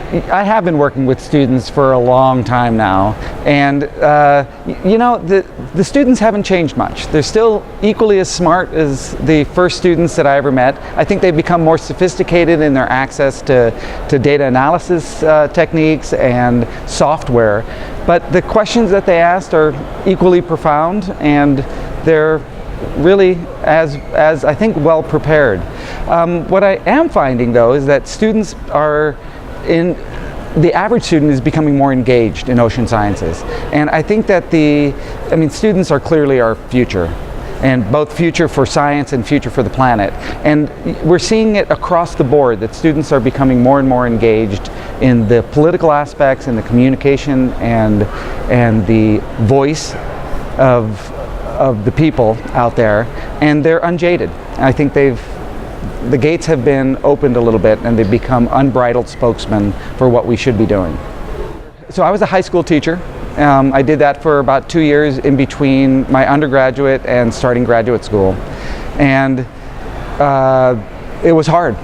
I have been working with students for a long time now, and you know, the students haven't changed much. They're still equally as smart as the first students that I ever met. I think they've become more sophisticated in their access to data analysis techniques and software, but the questions that they asked are equally profound, and they're really as I think well prepared. What I am finding though is that students are the average student is becoming more engaged in ocean sciences, and I think that students are clearly our future, and both future for science and future for the planet, and we're seeing it across the board that students are becoming more and more engaged in the political aspects, in the communication and the voice of the people out there, and they're unjaded. I think the gates have been opened a little bit, and they've become unbridled spokesmen for what we should be doing. So I was a high school teacher. I did that for about 2 years in between my undergraduate and starting graduate school. And it was hard.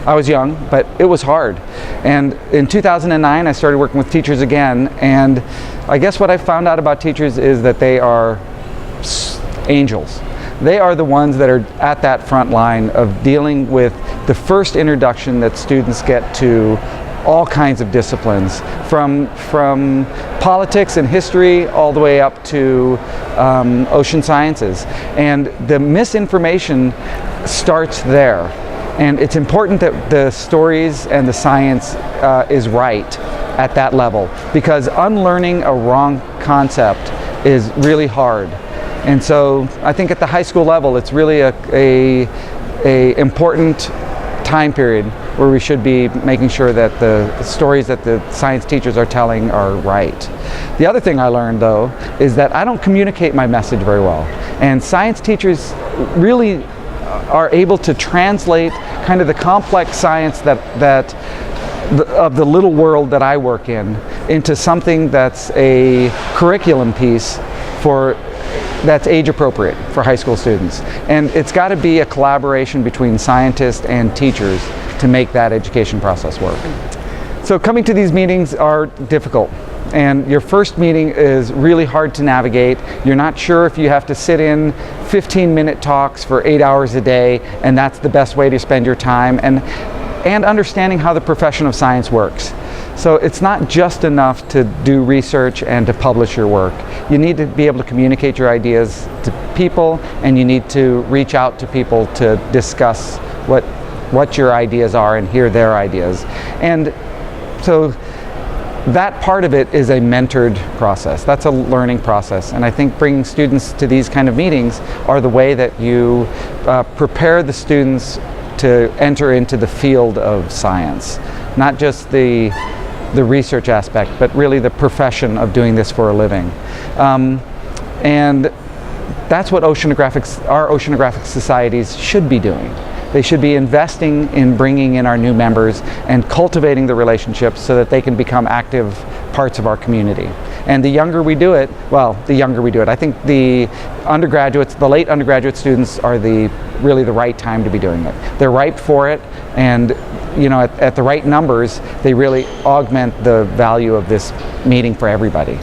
I was young, but it was hard. And in 2009, I started working with teachers again. And I guess what I found out about teachers is that they are angels. They are the ones that are at that front line of dealing with the first introduction that students get to all kinds of disciplines, from politics and history all the way up to ocean sciences. And the misinformation starts there. And it's important that the stories and the science is right at that level, because unlearning a wrong concept is really hard. And so I think at the high school level, it's really a important time period where we should be making sure that the stories that the science teachers are telling are right. The other thing I learned though is that I don't communicate my message very well, and science teachers really are able to translate kind of the complex science of the little world that I work in into something that's a curriculum piece that's age appropriate for high school students. And it's got to be a collaboration between scientists and teachers to make that education process work. So coming to these meetings are difficult, and your first meeting is really hard to navigate. You're not sure if you have to sit in 15-minute talks for 8 hours a day, and that's the best way to spend your time, and understanding how the profession of science works. So it's not just enough to do research and to publish your work. You need to be able to communicate your ideas to people, and you need to reach out to people to discuss what your ideas are and hear their ideas. And so that part of it is a mentored process. That's a learning process. And I think bringing students to these kind of meetings are the way that you prepare the students to enter into the field of science. Not just the research aspect, but really the profession of doing this for a living. And that's what our oceanographic societies should be doing. They should be investing in bringing in our new members and cultivating the relationships so that they can become active parts of our community. And the younger we do it, I think the late undergraduate students are really the right time to be doing it. They're ripe for it, and at the right numbers, they really augment the value of this meeting for everybody.